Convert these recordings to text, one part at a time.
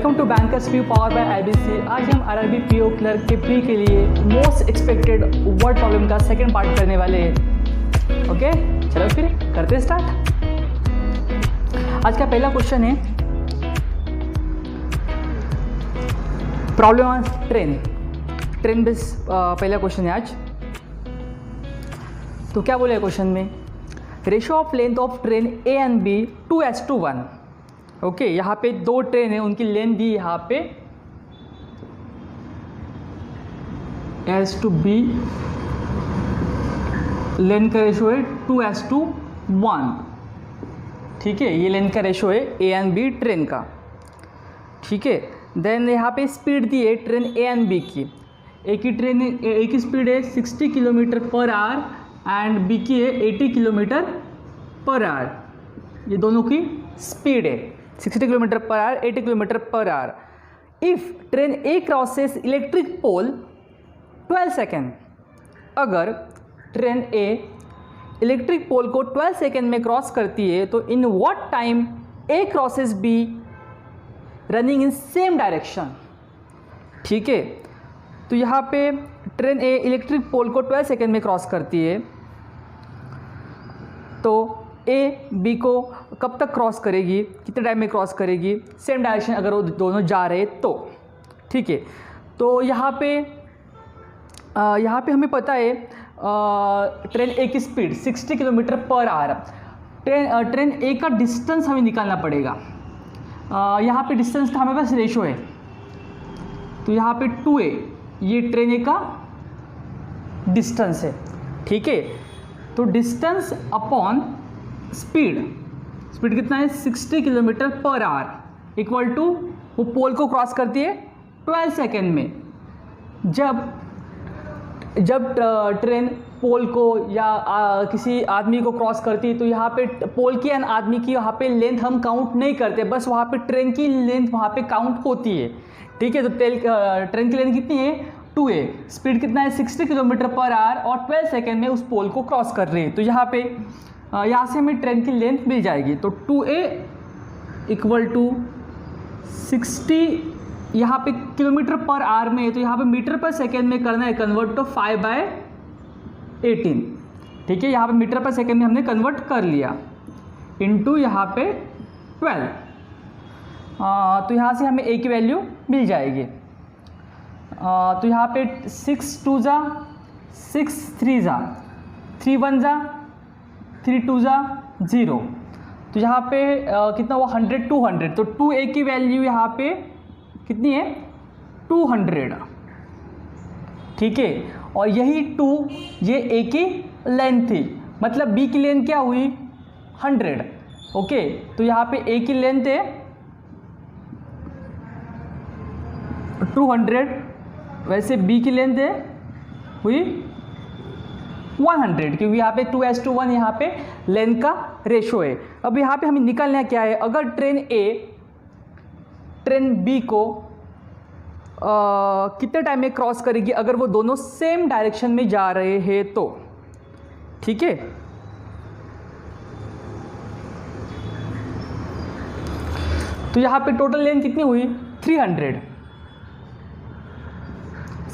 Welcome to Bankers View power by IBC. आज हम RRB PO clerk के pre के लिए मोस्ट एक्सपेक्टेड वर्ड प्रॉब्लम का सेकंड पार्ट करने वाले हैं। ओके, चलो फिर करते स्टार्ट। आज का पहला क्वेश्चन है प्रॉब्लम ऑन ट्रेन बेस पहला क्वेश्चन है आज। तो क्या बोले क्वेश्चन में, ratio of length of train A and B 2:1। Okay, यहाँ पे दो ट्रेन है, उनकी लेंथ दी यहाँ पे S/B, लेंथ का रेशियो है 2:1। ठीक है, ये लेंथ का रेशियो है ए एंड बी ट्रेन का। ठीक है, देन यहाँ पे स्पीड दी है ट्रेन ए एंड बी की। एक की स्पीड है 60 km/h एंड बी की है 80 km/h। ये दोनों की स्पीड है 60 km/h, 80 km/h। If train A crosses electric pole 12 second, अगर ट्रेन ए इलेक्ट्रिक पोल को 12 सेकेंड में क्रॉस करती है तो in what time A crosses B running in same direction. ठीक है, तो यहाँ पे ट्रेन ए इलेक्ट्रिक पोल को 12 सेकेंड में क्रॉस करती है, तो ए बी को कब तक क्रॉस करेगी, कितने टाइम में क्रॉस करेगी, सेम डायरेक्शन अगर वो दोनों जा रहे तो। ठीक है, तो यहाँ पे हमें पता है ट्रेन ए की स्पीड 60 km/h। ट्रेन ए का डिस्टेंस हमें निकालना पड़ेगा। यहाँ पे डिस्टेंस का हमारे पास रेशो है, तो यहाँ पे 2a ये ट्रेन ए का डिस्टेंस है। ठीक है, तो डिस्टेंस अपॉन स्पीड कितना है 60 km/h इक्वल टू वो पोल को क्रॉस करती है 12 सेकेंड में। जब ट्रेन पोल को या किसी आदमी को क्रॉस करती है तो यहाँ पे पोल की एंड आदमी की यहाँ पे लेंथ हम काउंट नहीं करते, बस वहाँ पे ट्रेन की लेंथ वहाँ पे काउंट होती है। ठीक है, तो ट्रेन की लेंथ कितनी है 2a, स्पीड कितना है 60 km/h और 12 सेकेंड में उस पोल को क्रॉस कर रही है। तो यहाँ से हमें ट्रेन की लेंथ मिल जाएगी। तो 2a इक्वल टू 60, यहाँ पे km/h में है तो यहाँ पे मीटर/सेकेंड में करना है कन्वर्ट तो 5/18। ठीक है, यहाँ पे मीटर/सेकेंड में हमने कन्वर्ट कर लिया इनटू यहाँ पे 12। तो यहाँ से हमें a की वैल्यू मिल जाएगी। तो यहाँ पे 6 2 जा 6 3 जा 3 1 जा 3 2 जा 0, तो यहाँ पे कितना हुआ 100 200, तो 2a की वैल्यू यहाँ पे कितनी है 200। ठीक है, और यही 2 ये a की लेंथ थी, मतलब b की लेंथ क्या हुई 100। ओके, तो यहाँ पे a की लेंथ है 200, वैसे b की लेंथ है हुई 100, क्योंकि यहाँ पे 2:1 यहाँ पे लेंथ का रेशो है। अब यहाँ पे हमें निकालना क्या है, अगर ट्रेन ए ट्रेन बी को कितने टाइम में क्रॉस करेगी अगर वो दोनों सेम डायरेक्शन में जा रहे हैं तो। ठीक है, तो यहाँ पे टोटल लेंथ कितनी हुई 300।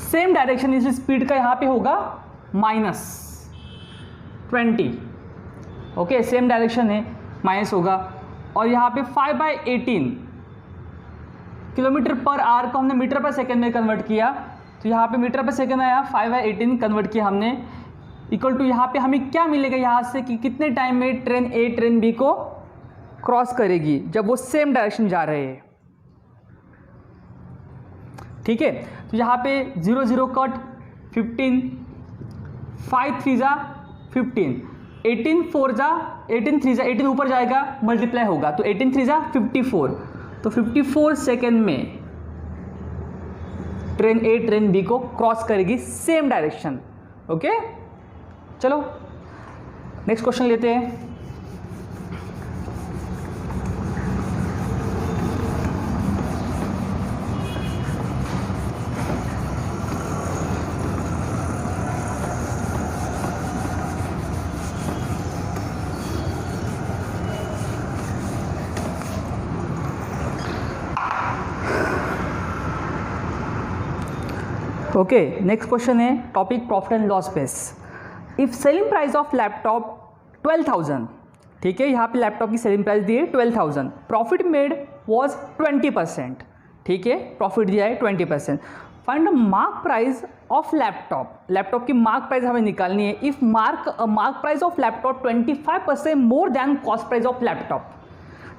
सेम डायरेक्शन इस स्पीड का यहाँ पे होगा -20। ओके, सेम डायरेक्शन है माइनस होगा, और यहाँ पे 5/18 km/h को हमने मीटर/सेकेंड में कन्वर्ट किया, तो यहाँ पे मीटर/सेकेंड आया 5/18 कन्वर्ट किया हमने, इक्वल टू यहाँ पे हमें क्या मिलेगा यहाँ से कि कितने टाइम में ट्रेन ए ट्रेन बी को क्रॉस करेगी जब वो सेम डायरेक्शन जा रहे हैं। ठीक है, तो यहाँ पे 0 0 कट 15, 5 3 जा 15, 18 4 जा 18 3 जा 18 ऊपर जाएगा मल्टीप्लाई होगा, तो 18 3 जा 54, तो 54 सेकेंड में ट्रेन ए ट्रेन बी को क्रॉस करेगी सेम डायरेक्शन। ओके, चलो नेक्स्ट क्वेश्चन लेते हैं। ओके, नेक्स्ट क्वेश्चन है topic profit and loss base. If selling price of laptop 12,000, ठीक है, यहाँ पे लैपटॉप की सेलिंग प्राइस दी है 12,000, प्रॉफिट मेड वॉज 20%, ठीक है, प्रॉफिट दिया है 20%। Find the mark price of laptop, laptop की मार्क प्राइस हमें निकालनी है। If mark price of laptop 25% more than cost price of laptop,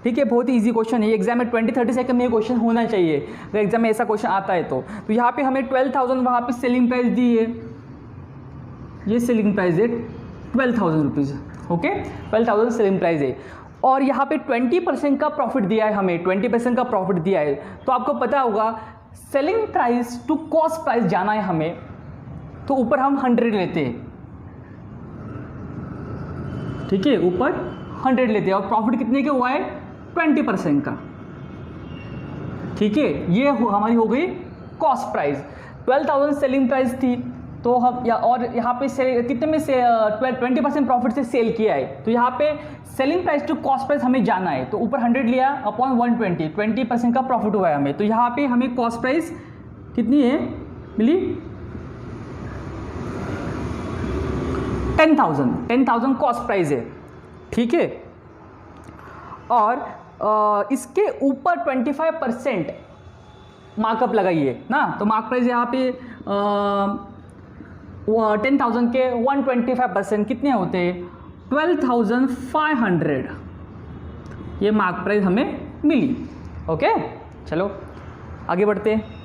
ठीक है, बहुत ही इजी क्वेश्चन है, एग्जाम में 20-30 सेकंड में ये क्वेश्चन होना चाहिए अगर एग्जाम में ऐसा क्वेश्चन आता है तो यहाँ पे हमें 12,000 वहाँ पे सेलिंग प्राइस दी है, ये सेलिंग प्राइस है 12,000 रुपीज़, ओके, 12,000 सेलिंग प्राइस है, और यहाँ पे 20% का प्रॉफिट दिया है, हमें 20% का प्रॉफिट दिया है। तो आपको पता होगा selling price to cost price जाना है हमें, तो ऊपर हम 100 लेते हैं, ठीक है, ऊपर 100 लेते हैं, और प्रॉफिट कितने का हुआ है 20% का, ठीक है, ये हमारी हो गई कॉस्ट प्राइस। 12,000 सेलिंग प्राइस थी, तो हम और यहाँ पे कितने में से 20% प्रॉफिट से सेल किया है, तो यहाँ पे selling price to cost price हमें जाना है, तो ऊपर 100 लिया अपॉन 120, 20% का प्रॉफिट हुआ है हमें, तो यहाँ पे हमें कॉस्ट प्राइस कितनी है मिली 10,000 कॉस्ट प्राइस है, ठीक है, और इसके ऊपर 25% मार्कअप लगाइए ना, तो मार्क प्राइस यहाँ पे 10,000 के 125% कितने होते हैं 12,500, ये मार्क प्राइस हमें मिली। ओके, चलो आगे बढ़ते हैं।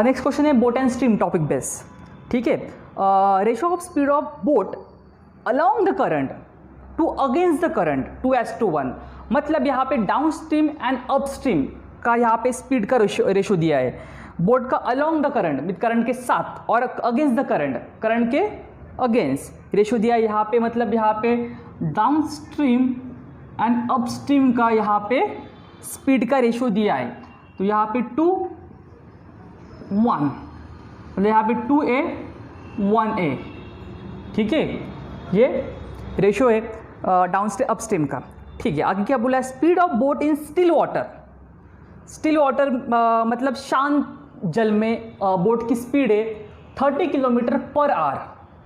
नेक्स्ट क्वेश्चन है boat and stream topic base, ठीक है, ratio of speed of boat along the current to against the current 2:1, मतलब यहाँ पे down stream and up stream का यहाँ पे स्पीड का रेशो दिया है, बोट का along the current with current के साथ और अगेंस्ट द करंट के अगेंस्ट रेशो दिया है यहाँ पे, मतलब यहाँ पे down stream and up stream का यहाँ पे स्पीड का रेशो दिया है, तो यहाँ पे 2:1, मतलब यहाँ पे 2A 1A, ठीक है, ये रेशो है डाउन स्ट्रीम अप स्ट्रीम का, ठीक है। आगे क्या बोला है, speed of boat in still water, still water मतलब शांत जल में बोट की स्पीड है 30 किलोमीटर पर आवर,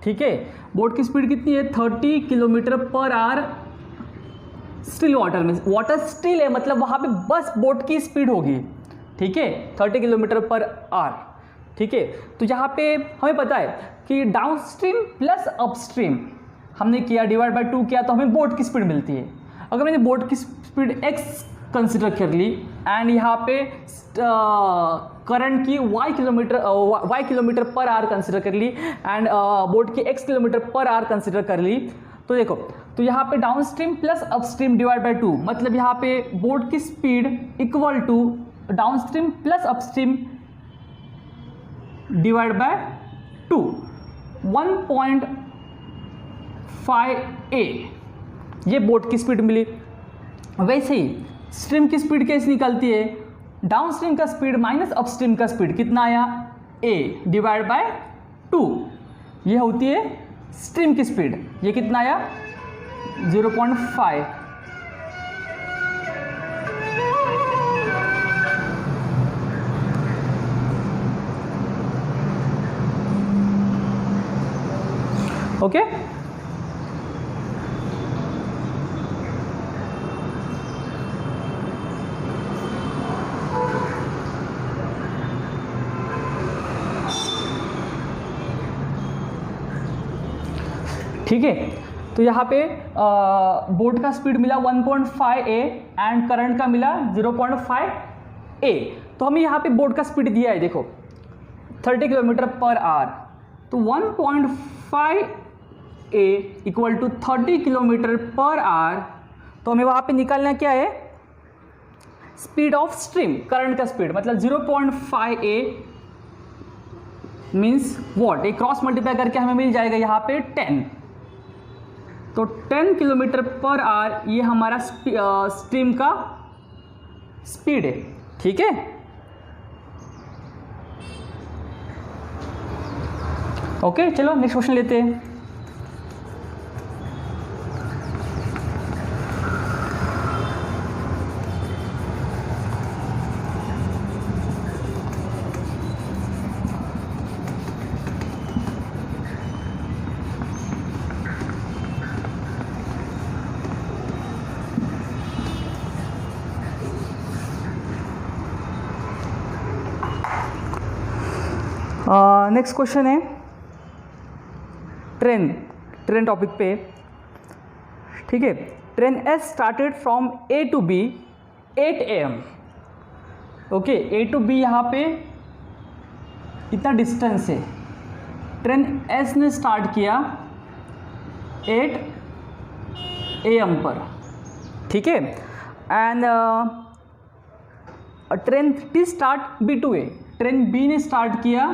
ठीक है, बोट की स्पीड कितनी है 30 kilometre per our still water में, वाटर स्टिल है मतलब वहाँ पे बस बोट की स्पीड होगी, ठीक है, 30 किलोमीटर पर आवर, ठीक है। तो यहाँ पे हमें पता है कि down stream plus up stream हमने किया डिवाइड बाय 2 किया तो हमें बोट की स्पीड मिलती है। अगर मैंने बोट की स्पीड x कंसिडर कर ली एंड यहाँ पे करंट की y kilometre per hour consider कर ली एंड बोट की x kilometre per hour consider कर ली, तो देखो तो यहाँ पे downstream plus upstream divide by 2, मतलब यहाँ पे बोट की speed equal to downstream plus upstream divide by 2, 1.5A ये बोट की स्पीड मिली। वैसे ही स्ट्रीम की स्पीड कैसे निकलती है, डाउन स्ट्रीम का स्पीड माइनस अप स्ट्रीम का स्पीड कितना आया A डिवाइड बाय 2, ये होती है स्ट्रीम की स्पीड, ये कितना आया 0.5। ओके, ठीक है। तो यहाँ पे बोट का स्पीड मिला 1.5A एंड करंट का मिला 0.5A, तो हमें यहाँ पे बोट का स्पीड दिया है देखो 30 किलोमीटर पर आवर, तो 1.5A equal to 30 kilometre per hour, तो हमें वहाँ पे निकालना क्या है स्पीड ऑफ स्ट्रीम, करंट का स्पीड, मतलब 0.5A मीन्स वॉट, एक क्रॉस मल्टीप्लाई करके हमें मिल जाएगा यहाँ पे 10, तो 10 किलोमीटर पर आवर ये हमारा स्ट्रीम का स्पीड है, ठीक है। ओके, चलो नेक्स्ट क्वेश्चन लेते हैं। नेक्स्ट क्वेश्चन है ट्रेन टॉपिक पे, ठीक है। Train S started from A to B 8 AM, okay. A to B यहाँ पे इतना डिस्टेंस है, ट्रेन एस ने स्टार्ट किया 8 AM पर, ठीक है। And train T start B to A, train B ने स्टार्ट किया,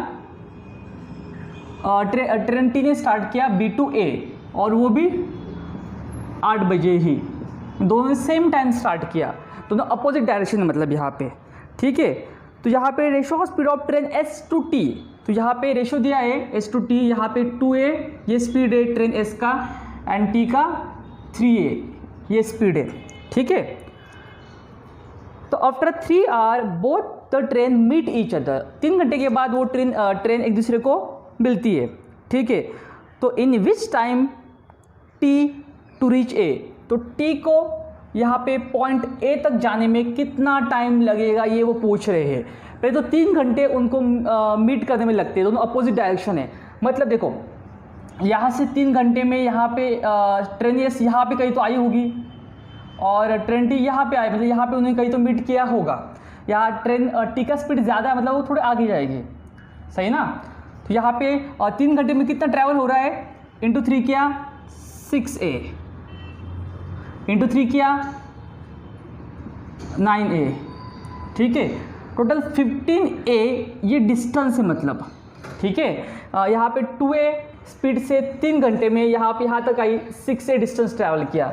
ट्रेन टी ने स्टार्ट किया बी टू ए, और वो भी 8 बजे ही, दोनों ने सेम टाइम स्टार्ट किया, दोनों अपोजिट डायरेक्शन में, मतलब यहाँ पे, ठीक है। तो यहाँ पे ratio of speed of train S to T, तो यहाँ पे रेशो दिया है एस टू टी, यहाँ पे 2A ये स्पीड है ट्रेन एस का, एंड टी का 3A ये स्पीड है, ठीक है। तो after 3 hour both the train meet each other, 3 घंटे के बाद वो ट्रेन एक दूसरे को मिलती है, ठीक है। तो in which time T to reach A, तो टी को यहाँ पे पॉइंट ए तक जाने में कितना टाइम लगेगा ये वो पूछ रहे हैं। पहले तो 3 घंटे उनको मीट करने में लगते हैं, दोनों अपोजिट डायरेक्शन है। मतलब देखो यहाँ से 3 घंटे में यहाँ पे ट्रेन एस यहाँ पे कहीं तो आई होगी, और ट्रेन टी यहाँ पे आई, मतलब यहाँ पे उन्होंने कहीं तो मीट किया होगा। यहाँ ट्रेन टी का स्पीड ज़्यादा है, मतलब वो थोड़े आगे जाएगी, सही ना। तो यहाँ पे 3 घंटे में कितना ट्रैवल हो रहा है, इंटू 3 किया 6A, इंटू 3 किया 9A, ठीक है। टोटल 15A ये डिस्टेंस है, मतलब, ठीक है। यहाँ पे 2A स्पीड से 3 घंटे में यहाँ तक आई, 6A डिस्टेंस ट्रैवल किया।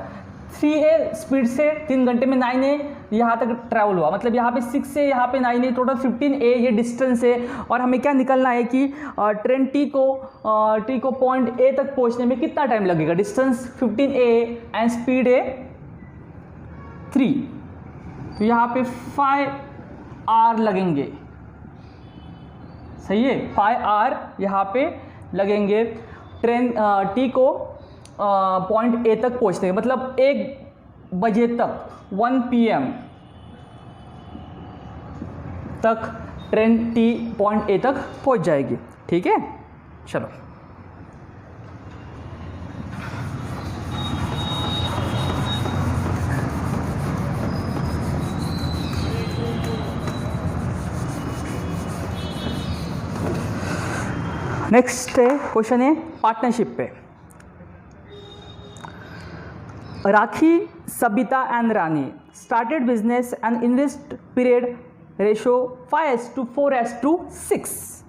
3A स्पीड से 3 घंटे में 9A यहाँ तक ट्रैवल हुआ, मतलब यहाँ पे 6A यहाँ पे 9A, टोटल 15A ये डिस्टेंस है। और हमें क्या निकलना है कि ट्रेन टी को पॉइंट A तक पहुँचने में कितना टाइम लगेगा। डिस्टेंस 15A एंड स्पीड है 3, तो यहाँ पे 5 आवर लगेंगे, सही है। 5 आवर यहाँ पे लगेंगे ट्रेन टी को पॉइंट ए तक पहुँचने, मतलब 1 बजे तक 1 PM तक ट्रेन टी पॉइंट ए तक पहुँच जाएगी, ठीक है। चलो नेक्स्ट क्वेश्चन है पार्टनरशिप पे। Rakhi, Sabita and Rani started business and invest period ratio 5:4:6,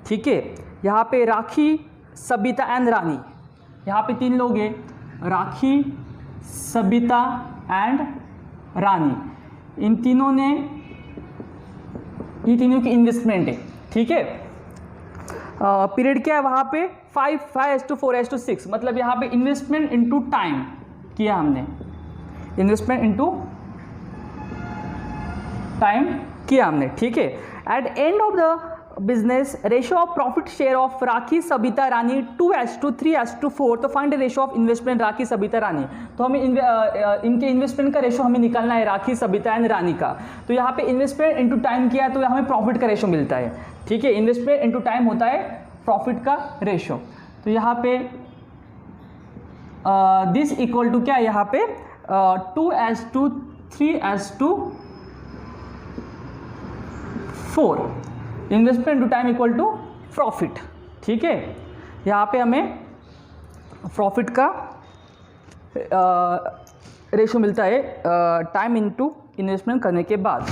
ठीक है। यहाँ पे राखी, सबिता एंड रानी, यहाँ पे 3 लोग हैं, राखी, सबिता एंड रानी। इन तीनों ने, ये तीनों की इन्वेस्टमेंट है, ठीक है। पीरियड क्या है वहाँ पे 5:4:6, मतलब यहाँ पे इन्वेस्टमेंट इनटू टाइम किया हमने, इन्वेस्टमेंट इनटू टाइम किया हमने, ठीक है। At end of the business ratio of profit share of Rakhi, Sabita, Rani 2:3:4, तो find ratio of investment Rakhi, Sabita, Rani. तो हमें इनके इन्वेस्टमेंट का रेशो हमें निकालना है, राखी, सबिता एंड रानी का। तो यहाँ पे इन्वेस्टमेंट इनटू टाइम किया तो हमें प्रॉफिट का रेशो मिलता है, ठीक है। इन्वेस्टमेंट इनटू टाइम होता है प्रॉफिट का रेशो। तो यहाँ पे दिस इक्वल टू क्या है, यहाँ पे 2:3:4, investment to time equal to profit, ठीक है। यहाँ पे हमें प्रॉफिट का रेशो मिलता है टाइम इनटू इन्वेस्टमेंट करने के बाद।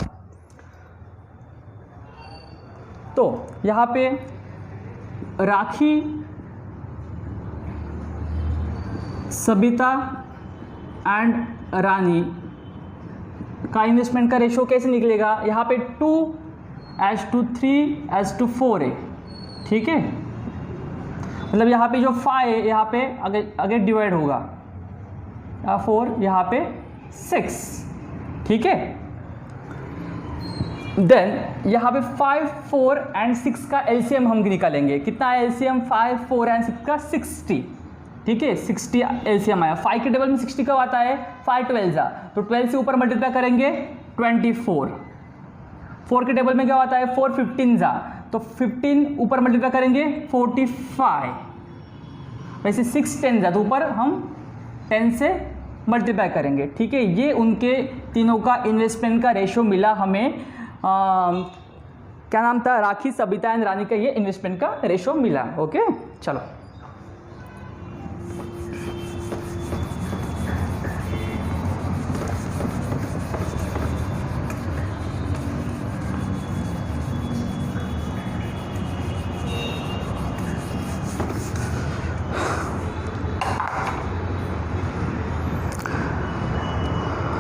तो यहाँ पे राखी, सबिता एंड रानी का इन्वेस्टमेंट का रेशो कैसे निकलेगा, यहाँ पे 2:3:4 है, ठीक है। मतलब यहाँ पे जो 5 है यहाँ पे अगर डिवाइड होगा, 4 यहाँ पे 6, ठीक है। देन यहाँ पे 5, 4 एंड 6 का एलसीएम हम निकालेंगे। कितना है एलसीएम, 5, 4 एंड 6 का 60, ठीक है। 60 एलसीएम आया। 5 के टेबल में 60 कब आता है, 5 12 जा, तो 12 से ऊपर मल्टीप्लाई करेंगे 24। 4 के टेबल में क्या आता है, 4 15 जा, तो तो 15 ऊपर मल्टीप्लाई करेंगे 45, वैसे 6 10 ज़्यादा ऊपर हम 10 से मल्टीप्लाई करेंगे। ठीक है, ये उनके तीनों का इन्वेस्टमेंट का रेशो मिला हमें। क्या नाम था, राखी, सबिता एंड रानी का ये इन्वेस्टमेंट का रेशो मिला। ओके चलो,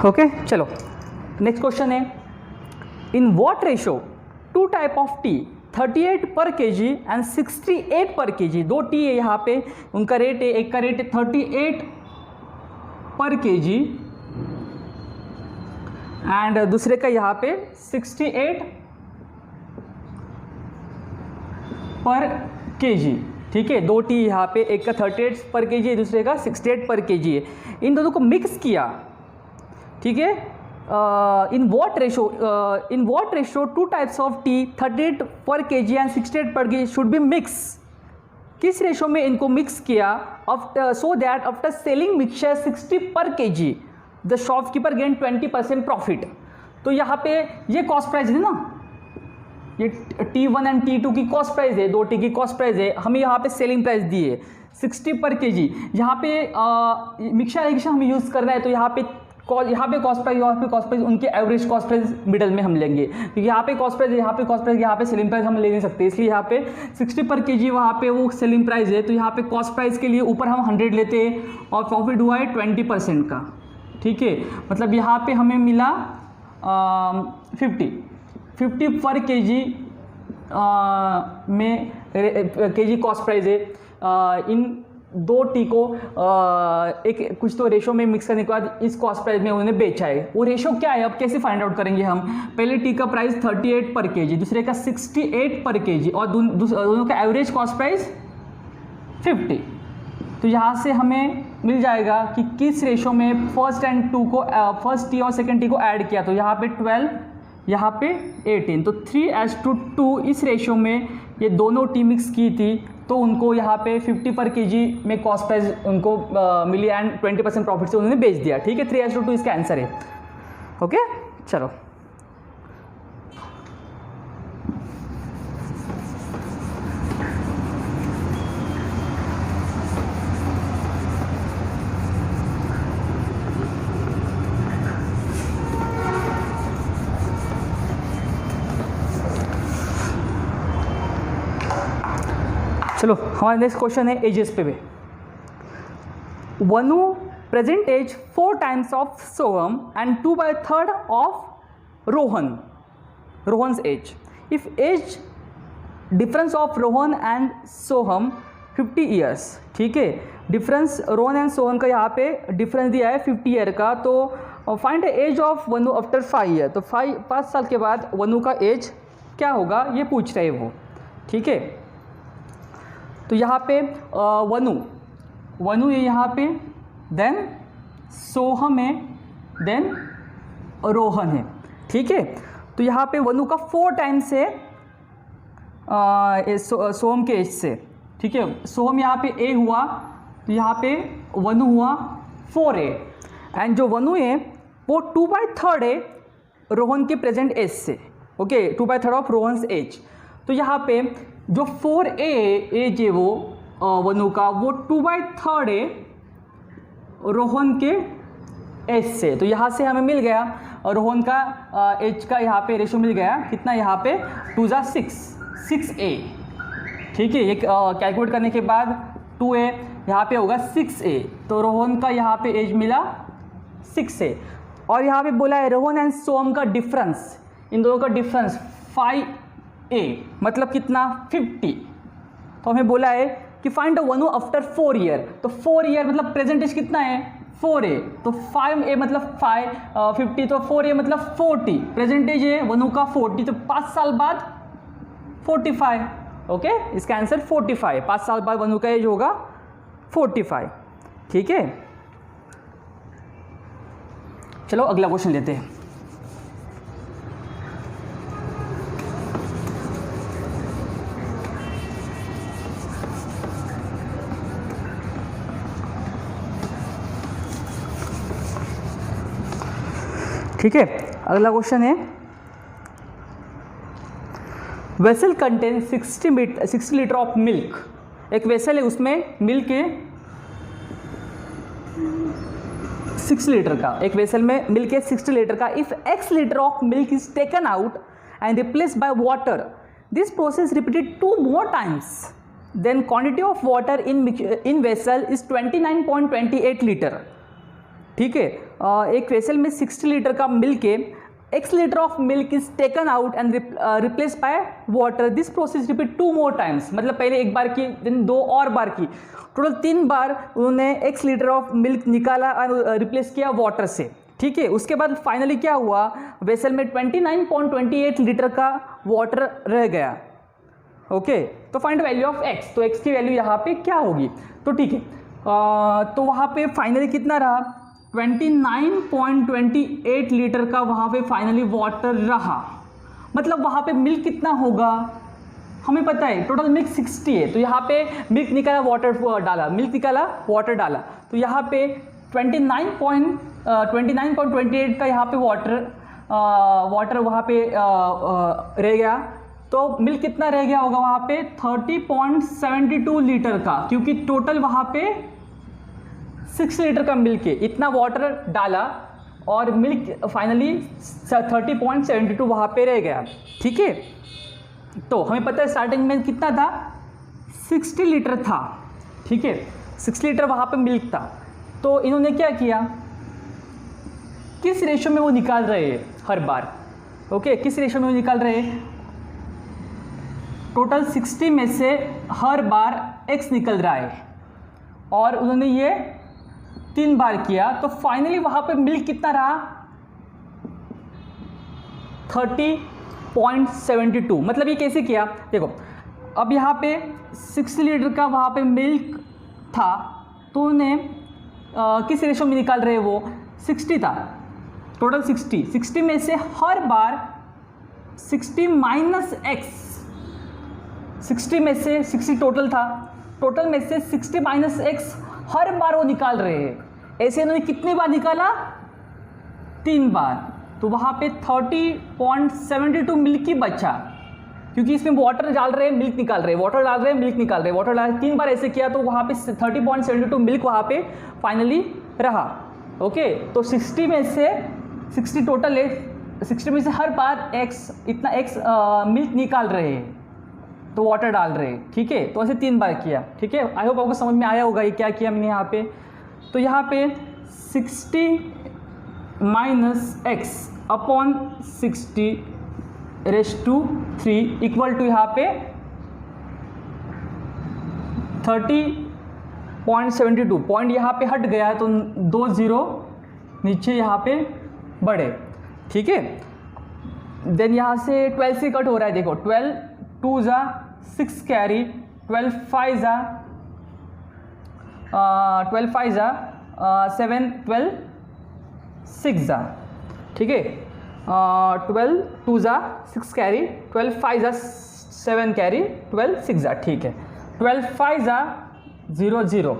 ओके चलो नेक्स्ट क्वेश्चन है, in what ratio two type of T 38 पर केजी एंड 68 पर केजी, दो टी है यहाँ पे, उनका रेट है, एक का रेट है 38 पर केजी एंड दूसरे का यहाँ पे 68 पर केजी। ठीक है, दो टी यहाँ पे, एक का 38 पर केजी है, दूसरे का 68 पर केजी है। इन दोनों को मिक्स किया। ठीक है, in what ratio two types of T 38 पर केजी एंड 68 पर केजी शुड बी मिक्स, किस रेशो में इनको मिक्स किया, so that after selling mixture 60 पर KG the shopkeeper gain 20% profit. तो यहाँ पे ये कॉस्ट प्राइस है ना, ये T1 एंड T2 की कॉस्ट प्राइस है, दो टी की कॉस्ट प्राइस है, हमें यहाँ पे सेलिंग प्राइस दी है 60 पर केजी। यहाँ पे मिक्सचर एडिशन हमें यूज़ करना है, तो यहाँ पे कॉस्ट प्राइस उनके एवरेज कॉस्ट प्राइस मिडल में हम लेंगे, क्योंकि यहाँ पे कॉस्ट प्राइस, यहाँ पे कॉस्ट प्राइस, यहाँ पे सेलिंग प्राइस हम ले नहीं सकते, इसलिए यहाँ पे 60 पर केजी वहाँ पे वो सेलिंग प्राइस है, तो यहाँ पे कॉस्ट प्राइस के लिए ऊपर हम 100 लेते हैं और प्रॉफिट हुआ है 20% का। ठीक है, मतलब यहाँ पे हमें मिला 50 पर केजी में केजी कॉस्ट प्राइस है। इन दो टी को एक कुछ तो रेशो में मिक्स करने के बाद इस कॉस्ट प्राइस में उन्होंने बेचा है। वो रेशो क्या है, अब कैसे फाइंड आउट करेंगे हम, पहले टी का प्राइस 38 पर केजी, दूसरे का 68 पर केजी और दोनों का एवरेज कॉस्ट प्राइस 50। तो यहाँ से हमें मिल जाएगा कि किस रेशो में फर्स्ट टी और सेकेंड टी को ऐड किया, तो यहाँ पे 12, यहाँ पे 18, तो 3:2 इस रेशो में ये दोनों टी मिक्स की थी, तो उनको यहाँ पे 50 पर केजी में कॉस्ट प्राइस उनको मिली एंड 20% प्रॉफिट से उन्होंने बेच दिया। ठीक है, 3:2 इसका आंसर है। ओके चलो, चलो हमारा नेक्स्ट क्वेश्चन है एजेस पे। Vanu present age 4 times of Soham and 2/3 of Rohan's age. If age difference of Rohan and Soham 50 years. ठीक है, डिफरेंस रोहन एंड सोहम का यहाँ पे डिफरेंस दिया है 50 ईयर का, तो find age of Vanu after 5 year, तो 5 साल के बाद वनु का एज क्या होगा ये पूछ रहे वो। ठीक है, तो यहाँ पे वनु है यहाँ पे, देन सोहम है, देन रोहन है। ठीक है, तो यहाँ पे वनु का 4 टाइम्स है सोहम के एज से। ठीक है, सोहम यहाँ पे ए हुआ, तो यहाँ पे वनु हुआ 4A एंड जो वनु है वो 2/3 है रोहन के प्रेजेंट एज से। Okay, 2/3 of Rohan's age. तो यहाँ पे जो 4A एज है वो वनु का, वो 2/3 है रोहन के एज से। तो यहाँ से हमें मिल गया रोहन का एज का यहाँ पे रेशो मिल गया कितना, यहाँ पे 2 जा 6A। ठीक है, ये कैलकुलेट करने के बाद 2A यहाँ पे होगा 6A, तो रोहन का यहाँ पे एज मिला 6A। और यहाँ पे बोला है रोहन एंड सोहम का डिफरेंस, इन दोनों का डिफरेंस 5A, मतलब कितना 50। तो हमें बोला है कि फाइंड द वनु आफ्टर 4 ईयर, तो 4 ईयर मतलब प्रेजेंट एज कितना है 4A, तो 5A मतलब 50, तो 4A मतलब 40, प्रेजेंट एज है वनु का 40, तो 5 साल बाद 45। ओके, इसका आंसर 45, 5 साल बाद वनु का एज होगा 45। ठीक है, चलो अगला क्वेश्चन लेते हैं। ठीक है, अगला क्वेश्चन है vessel contain 60 litre of milk. एक वेसल है, उसमें मिल्क है 6 लीटर का, एक वेसल में मिल्क है 60 लीटर का। If x litre of milk is taken out and replaced by water, this process repeated 2 more times, then quantity of water in vessel is 29.28 litre. ठीक है, एक वेसल में 60 लीटर का मिल्क है, x litre of milk is taken out and replace by water, this process repeat 2 more times, मतलब पहले एक बार की, देन 2 और बार की, टोटल 3 बार उन्होंने x लीटर ऑफ मिल्क निकाला और रिप्लेस किया वाटर से। ठीक है, उसके बाद फाइनली क्या हुआ, वेसल में 29.28 लीटर का वाटर रह गया। ओके, तो फाइंड वैल्यू ऑफ x, तो x की वैल्यू यहाँ पे क्या होगी, तो ठीक है, तो वहाँ पे फाइनली कितना रहा, 29.28 लीटर का वहाँ पे फाइनली वाटर रहा। मतलब वहाँ पे मिल्क कितना होगा, हमें पता है टोटल मिल्क 60 है, तो यहाँ पे मिल्क निकाला वाटर डाला, मिल्क निकाला वाटर डाला, तो यहाँ पे 29.28 का यहाँ पे वाटर वहाँ पे रह गया, तो मिल्क कितना रह गया होगा वहाँ पे 30.72 लीटर का, क्योंकि टोटल वहाँ पे 6 लीटर का मिल्क है, इतना वाटर डाला और मिल्क फाइनली 30.72 वहाँ पे रह गया। ठीक है, तो हमें पता है स्टार्टिंग में कितना था, 60 लीटर था। ठीक है, 6 लीटर वहाँ पे मिल्क था, तो इन्होंने क्या किया, किस रेशो में वो निकाल रहे हैं हर बार। ओके, किस रेशो में वो निकाल रहे हैं, टोटल 60 में से हर बार x निकल रहा है, और उन्होंने ये 3 बार किया, तो फाइनली वहाँ पे मिल्क कितना रहा, 30.72। मतलब ये कैसे किया, देखो अब यहाँ पे 60 लीटर का वहाँ पे मिल्क था, तो उन्हें किस रेशो में निकाल रहे हैं, वो 60 था, टोटल 60 में से हर बार 60 माइनस x, 60 में से 60 टोटल था, टोटल में से 60 माइनस x हर बार वो निकाल रहे हैं। ऐसे इन्होंने कितनी बार निकाला, 3 बार, तो वहाँ पे 30.72 मिल्क ही बचा, क्योंकि इसमें वाटर डाल रहे हैं मिल्क निकाल रहे हैं, वाटर डाल रहे हैं मिल्क निकाल रहे हैं, वाटर डाल 3 बार ऐसे किया, तो वहाँ पे 30.72 मिल्क वहाँ पे फाइनली रहा। ओके, तो 60 में से 60 टोटल है, 60 में से हर बार x इतना x मिल्क निकाल रहे हैं, तो वाटर डाल रहे हैं। ठीक है, तो ऐसे 3 बार किया। ठीक है, आई होप आपको समझ में आया होगा ये क्या किया मैंने यहाँ पे। तो यहाँ पे 60 minus x upon 60 raise to 3 equal to यहाँ पे 30.72, पॉइंट यहाँ पे हट गया है, तो 2 0 नीचे यहाँ पे बढ़े। ठीक है, देन यहाँ से 12 से कट हो रहा है, देखो 12 2 जा 6 कैरी, 12 5 जा 7, 12 6 जा। ठीक है, 12 2 जा 6 कैरी, 12 5 जा 7 कैरी, 12 6 जा। ठीक है, 12 5 जा 0 0।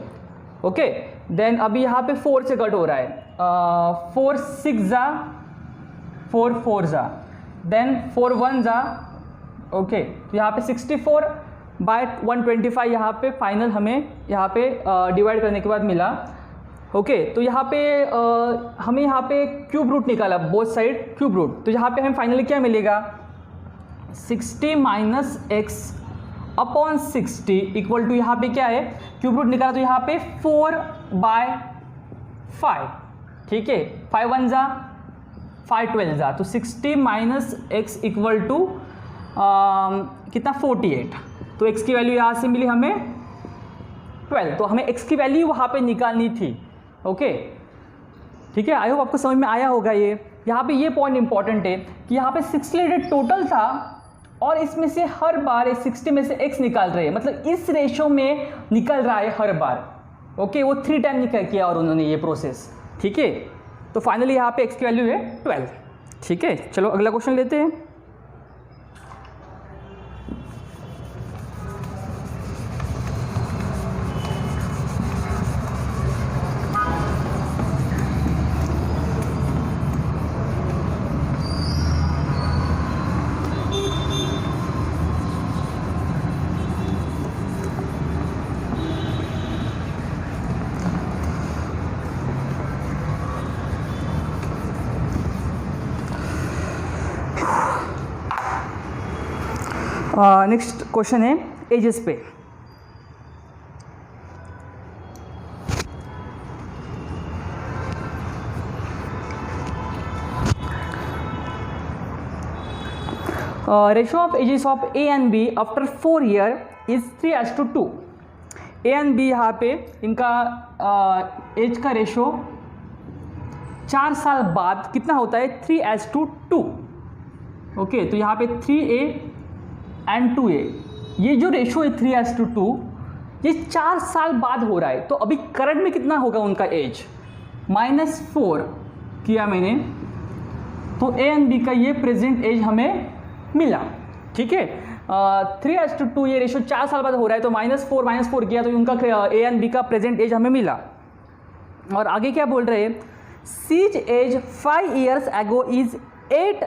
ओके, देन अभी यहाँ पे 4 से कट हो रहा है, 4 6 जा 4 4 जा, देन 4 1 जा। ओके, तो यहाँ पे 64 बाय 125 यहाँ पे फाइनल हमें यहाँ पे डिवाइड करने के बाद मिला। ओके, तो यहाँ पे हमें यहाँ पे क्यूब रूट निकाला, बोथ साइड क्यूब रूट, तो यहाँ पे हमें फाइनली क्या मिलेगा, 60 minus X upon 60 equal to यहाँ पे क्या है, क्यूब रूट निकाला, तो यहाँ पे 4 बाय 5। ठीक है, 5 1 जा 5 12 जा, तो 60 माइनस एक्स इक्वल टू कितना 48। तो x की वैल्यू यहाँ से मिली हमें 12, तो हमें x की वैल्यू वहाँ पे निकालनी थी। ओके, ठीक है, आई होप आपको समझ में आया होगा ये। यहाँ पे ये पॉइंट इंपॉर्टेंट है कि यहाँ पे 60 लीटर टोटल था और इसमें से हर बार 60 में से x निकाल रहे हैं, मतलब इस रेशो में निकल रहा है हर बार। ओके, वो 3 टाइम निकल किया और उन्होंने ये प्रोसेस। ठीक है, तो फाइनली यहाँ पे x की वैल्यू है 12। ठीक है, चलो अगला क्वेश्चन लेते हैं। नेक्स्ट क्वेश्चन है एजेस पे। Ratio of ages of A and B after 4 year is 3:2। A and B यहाँ पे इनका एज का रेशो 4 साल बाद कितना होता है, 3:2। ओके, तो यहाँ पे 3A एंड 2A, ये जो रेशो है 3:2 ये 4 साल बाद हो रहा है। तो अभी करंट में कितना होगा उनका एज, -4 किया मैंने, तो ए एंड बी का ये प्रेजेंट एज हमें मिला। ठीक है, 3:2 ये रेशो 4 साल बाद हो रहा है, तो -4 किया तो उनका ए एंड बी का प्रेजेंट एज हमें मिला। और आगे क्या बोल रहे हैं, C's age 5 years ago is 8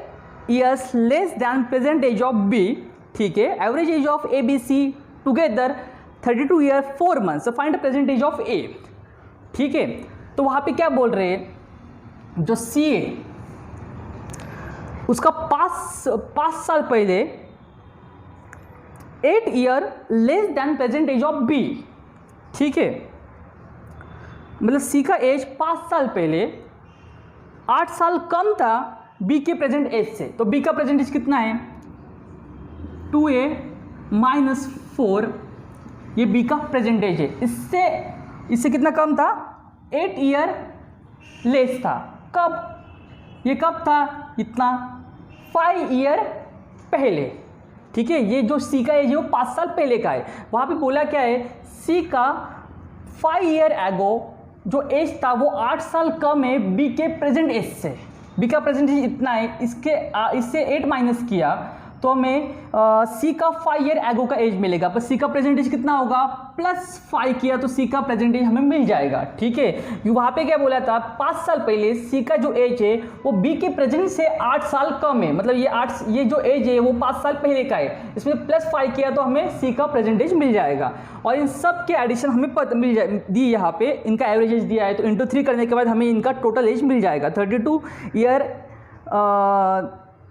years less than present age of B. ठीक है, average age of A B C together 32 years 4 months, so find the present age of A. ठीक है, तो वहाँ पे क्या बोल रहे हैं, जो सी ए उसका 5 साल पहले 8 years less than present age of B. ठीक है, मतलब सी का एज 5 साल पहले 8 साल कम था बी के प्रेजेंट एज से। तो बी का प्रेजेंट एज कितना है, 2A -4, ये बी का प्रेजेंट एज है। इससे कितना कम था, 8 years लेस था। कब, ये कब था, इतना 5 years पहले। ठीक है, ये जो सी का एज है वो 5 साल पहले का है। वहाँ पे बोला क्या है, सी का 5 years ago जो एज था वो 8 साल कम है बी के प्रेजेंट एज से। बी का प्रेजेंट एज इतना है, इससे 8 माइनस किया तो हमें सी का 5 years ago का एज मिलेगा, पर सी का प्रेजेंट एज कितना होगा, +5 किया तो सी का प्रेजेंट एज हमें मिल जाएगा। ठीक है, वहाँ पे क्या बोला था, 5 साल पहले सी का जो एज है वो बी के प्रेजेंट से 8 साल कम है, मतलब ये जो एज है वो 5 साल पहले का है, इसमें +5 किया तो हमें सी का प्रेजेंट एज मिल जाएगा। और इन सब के एडिशन हमें मिल जाए दी, यहाँ पे इनका एवरेज एज दिया है, तो इंटू 3 करने के बाद हमें इनका टोटल एज मिल जाएगा। 32 years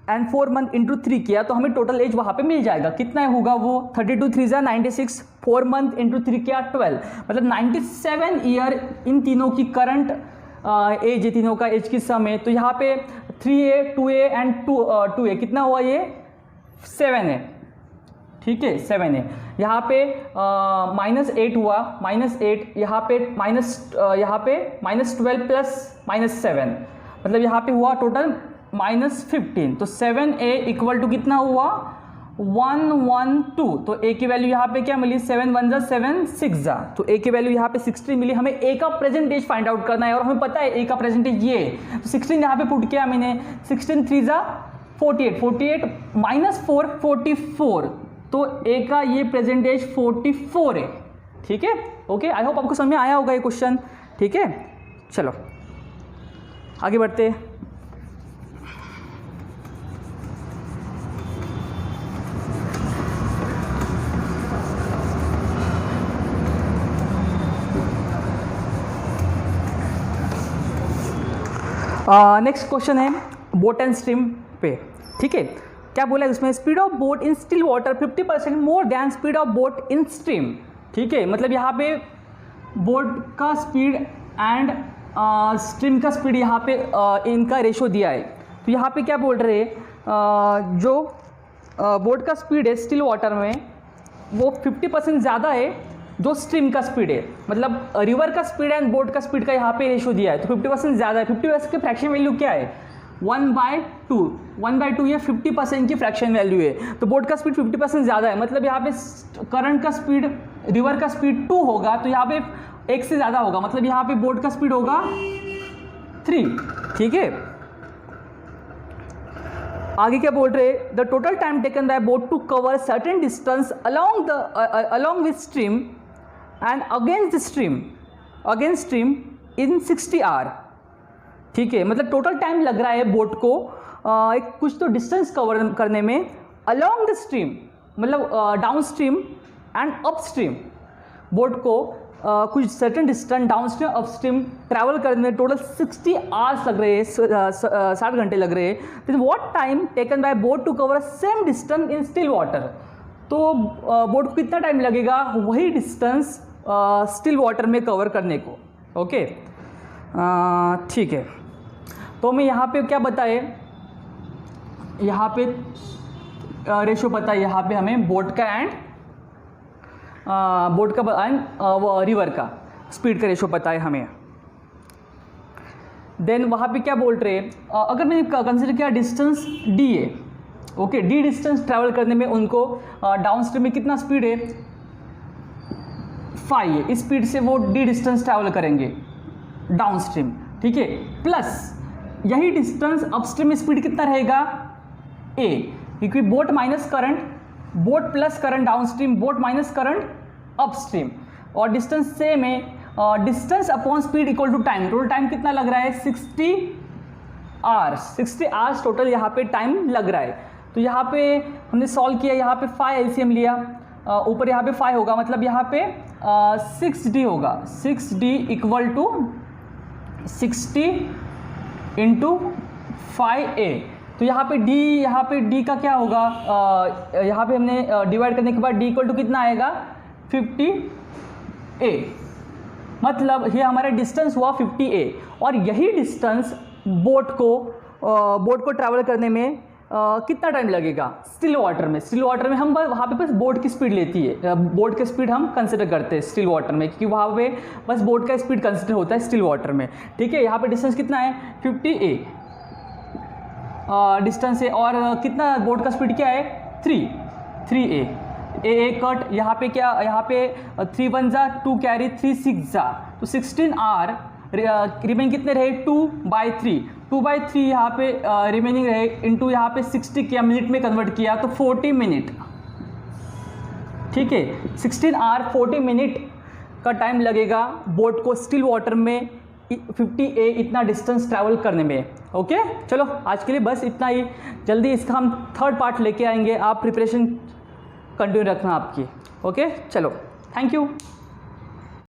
एंड 4 months इंटू 3 किया तो हमें टोटल एज वहाँ पे मिल जाएगा। कितना होगा वो, 32 3 96, 4 months इंटू 3 किया 12, मतलब 97 years इन तीनों की करंट एज है, तीनों का एज की सम है। तो यहाँ पे 3A 2A एंड 2A कितना हुआ, ये 7 है। ठीक है, 7 है। यहाँ पे -8 हुआ, -8 यहाँ पे -12 प्लस -7, मतलब यहाँ पे हुआ टोटल -15। तो 7A इक्वल टू कितना हुआ, 112। तो ए की वैल्यू यहाँ पे क्या मिली, 7 1 जा 7 6 जा, तो ए की वैल्यू यहाँ पे 16 मिली। हमें ए का प्रेजेंटेज फाइंड आउट करना है और हमें पता है ए का प्रेजेंटेज ये है, तो 16 यहाँ पे पुट किया मैंने, 16 3 जा 48, 48 -4 44, तो ए का ये प्रेजेंटेज 44 है। ठीक है, ओके, आई होप आपको समझ में आया होगा ये क्वेश्चन। ठीक है, चलो आगे बढ़ते हैं। नेक्स्ट क्वेश्चन है बोट एंड स्ट्रीम पे। ठीक है, क्या बोला है उसमें, speed of boat in still water 50% more than speed of boat in stream. ठीक है, मतलब यहाँ पे बोट का स्पीड एंड स्ट्रीम का स्पीड यहाँ पे इनका रेशो दिया है। तो यहाँ पे क्या बोल रहे हैं, जो बोट का स्पीड है स्टिल वाटर में वो 50% ज़्यादा है जो स्ट्रीम का स्पीड है, मतलब रिवर का स्पीड एंड बोट का स्पीड का यहाँ पे रेशो दिया है, तो 50% ज़्यादा है। 50% की फ्रैक्शन वैल्यू क्या है, 1/2, 1/2 ये 50% की फ्रैक्शन वैल्यू है। तो बोट का स्पीड 50% ज़्यादा है, मतलब यहाँ पे करंट का स्पीड, रिवर का स्पीड 2 होगा, तो यहाँ पे 1 से ज़्यादा होगा, मतलब यहाँ पे बोट का स्पीड होगा 3। ठीक है, आगे क्या बोल रहे हैं, the total time taken by boat to cover certain distance along with stream and against stream in 60 hours। ठीक है, मतलब टोटल टाइम लग रहा है बोट को एक कुछ तो डिस्टेंस कवर करने में अलोंग द स्ट्रीम, मतलब down stream and up stream, boat को कुछ certain distance down stream up stream travel करने में टोटल 60 hours लग रहे हैं, 60 घंटे लग रहे हैं। What time taken by boat to cover same distance in still water. तो बोट को कितना टाइम लगेगा वही डिस्टेंस स्टिल वाटर में कवर करने को। ओके, ठीक है। तो मैं यहाँ पे क्या बताए, यहाँ पे रेशो पता है, यहाँ पे हमें बोट का एंड रिवर का स्पीड का रेशो पता है हमें। देन वहाँ पे क्या बोल रहे हैं, अगर मैंने कंसिडर किया डिस्टेंस डी है, ओके, डी डिस्टेंस ट्रैवल करने में उनको डाउन स्ट्रीम में कितना स्पीड है 5 है, इस स्पीड से वो डी डिस्टेंस ट्रैवल करेंगे डाउन स्ट्रीम, ठीक है। प्लस यही डिस्टेंस अपस्ट्रीम में स्पीड कितना रहेगा ए, क्योंकि boat minus current, boat plus current down stream, boat minus current upstream, और डिस्टेंस सेम है, distance upon speed equal to time. Total time कितना लग रहा है 60 आवर्स टोटल यहाँ पे टाइम लग रहा है। तो यहाँ पे हमने सॉल्व किया, यहाँ पे 5 एलसीएम लिया, ऊपर यहाँ पे 5 होगा, मतलब यहाँ पे 6D होगा, 6D equal to 60 into 5A। तो यहाँ पे D का क्या होगा, यहाँ पे हमने डिवाइड करने के बाद D इक्वल टू कितना आएगा 50A, मतलब ये हमारा डिस्टेंस हुआ 50A। और यही डिस्टेंस बोट को ट्रैवल करने में कितना टाइम लगेगा स्टिल वाटर में। स्टिल वाटर में हम वहाँ पे बस बोट की स्पीड लेती है, बोट की स्पीड हम कंसिडर करते हैं स्टिल वाटर में, क्योंकि वहाँ पे बस बोट का स्पीड कंसिडर होता है स्टिल वाटर में, ठीक है। यहाँ पे डिस्टेंस कितना है 50A डिस्टेंस है, और कितना बोट का स्पीड क्या है 3A, ए कट, यहाँ पे क्या, यहाँ पे 3 1 जा 2 कैरी 3 6 जा, तो 16 आर रिमेनिंग कितने रहे 2/3 यहाँ पे रिमेनिंग रहे, इनटू यहाँ पे 60 किया, मिनट में कन्वर्ट किया तो 40 मिनट, ठीक है। 16 आवर 40 मिनट का टाइम लगेगा बोट को स्टिल वाटर में 50A इतना डिस्टेंस ट्रैवल करने में। ओके, चलो आज के लिए बस इतना ही, जल्दी इसका हम थर्ड पार्ट लेके आएंगे, आप प्रिपरेशन कंटिन्यू रखना आपकी। ओके, चलो, थैंक यू।